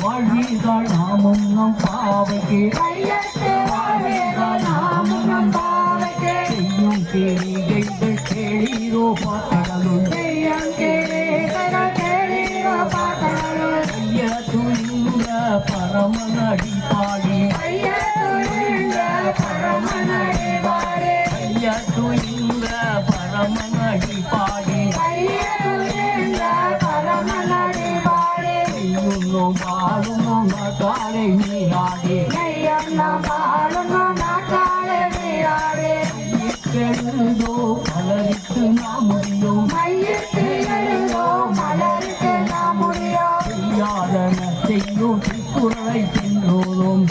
வாழ்வீர்கள் நாமும் நம் பாவைக்கு செய்யும் கேள்விகள் கேளீரோ பாத்தடலும் துணிந்த பரமனடி பாடி துணிந்த பரமனடி பாடி வாழும் காலை நீராடே எழுதோ மலரித்து நாம் முடியும் செய்யாதன செய்யும் திருக்குறளை சென்றோதும்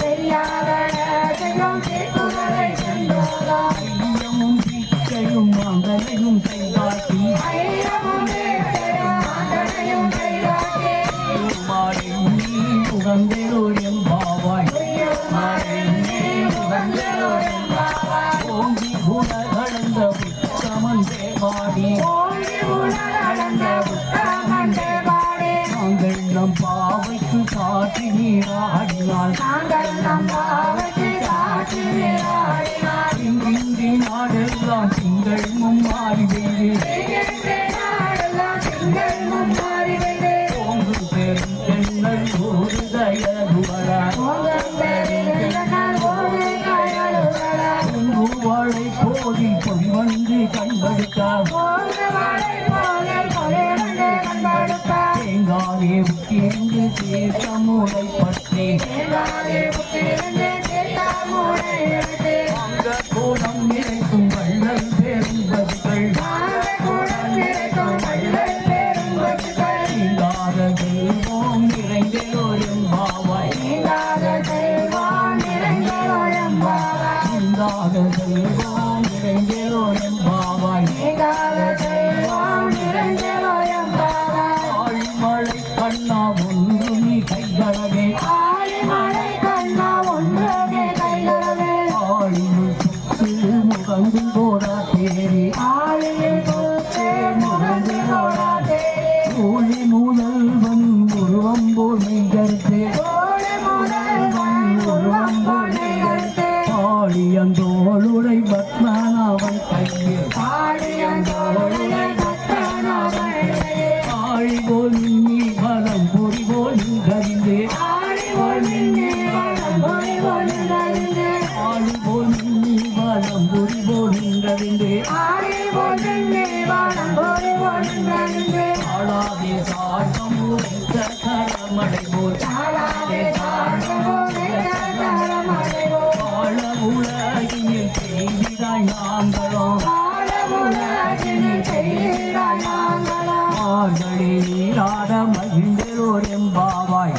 ஐயமும் பிச்சையும் மங்களையும் கைகாட்டி உகந்தோரியம் பாவாய் ஓங்கி குணகலந்த உத்தமந்தே பாடி நாங்கள் நம் பாவைக்கு காட்டி நீராடினால் இன்றி நாடெல்லாம் திங்கள் மும்மாறி வாழை போதி பொறிவந்து கண்படுத்தாங்காவே உத்திருந்து தேசமுறை பற்றி கூடம் இருக்கும் வள்ளல் பெரும்பதிகள் செல்வம் நிறைந்தோரும் பாவாய் செல்வம் நிறைந்தோரும் பாவாய் ஆழிமழை கண்ணா ஒன்று நீ கைகளவே ஆழியில் சுத்து முகந்து போரா தேரி ஒளி முதல்வன் உருவம் போல் மெய்கருத்து ஆழியந்தோளுடை பத்மநாபன் கையில் ஆழி போல் நீ பலம் பொறி போல் கரிந்து ஆழி போல் நீ பலம் பொறி போல் கரிந்து ஆளாதே சார்பமுறைத்த கரமடை போல் ஆழ உலகினில் செய்கிறாய் நாங்களும் மார்கழி நீராட மகிழ்ந்தோர் எம்பாவாய்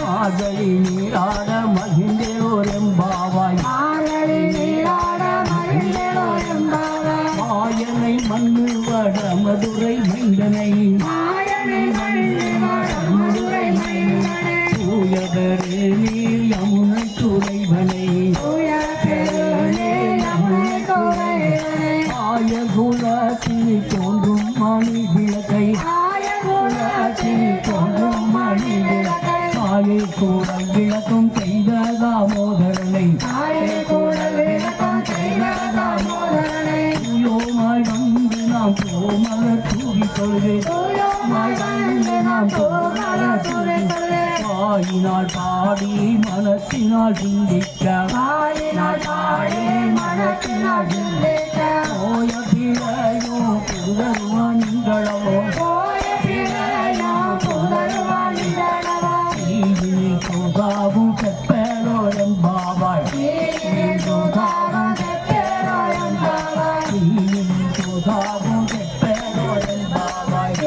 மார்கழி நீராட மகிழ்ந்தோர் எம்பாவாய் மாயனை மண்ணு வட மதுரை மைந்தனை தூயதரு நீர் யமுனை துறைவனை ஆயகுலத்தில் தோன்றும் மணி விளக்கை ஆயை கூடல் விளக்கும் செய்த தாமோதரனை தூயோமாய் வந்து நாம் கோமலர் தூவி தொழுது வாயினால் பாடி மனத்தினால் சிந்திக்க ஓய பிழையோ புதருவன்களவோ சோகாவும் செப்பேரோரம் பாவாய் சோகாவும் செப்பேரோரம் பாவாய்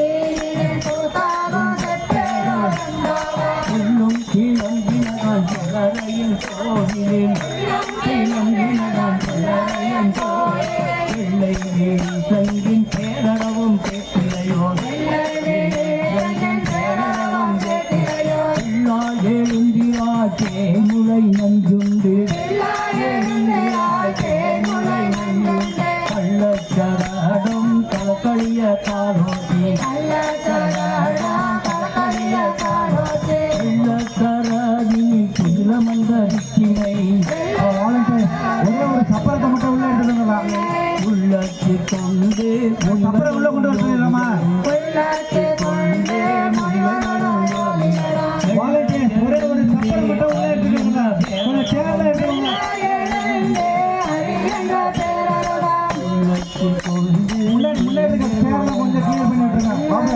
உள்ளும் கிளம்பினதான் சொல்லறையில் கோவிலில் கிளம்பினதான் சொல்லறையில் பிள்ளை சங்கின் பேரளவும் கேட்கிறையோ எழுந்திராஜே முளை தேன்முலை நஞ்சுண்டு கள்ளச்சடாடம் கலக்கழிய காரோட்டி வெள்ளக்கராதி குதிலமந்த திக்கினை ஒரே ஒரு சப்பரத்தை மட்டும் உள்ள எடுத்துருங்களா? உள்ளத்து கொண்டு சப்பரை உள்ள கொண்டு வர சொல்லிடலாமா? வாலண்டியர் ஒரே ஒரு சப்பரை மட்டும் உள்ள எடுத்துருங்க. கொஞ்சம் சேர்ல எடுத்துருங்க. உள்ளத்து கொண்டு முன்னாடி சேர்ல கொஞ்சம் கிளியர் பண்ணி விட்டுருங்க. வாங்க.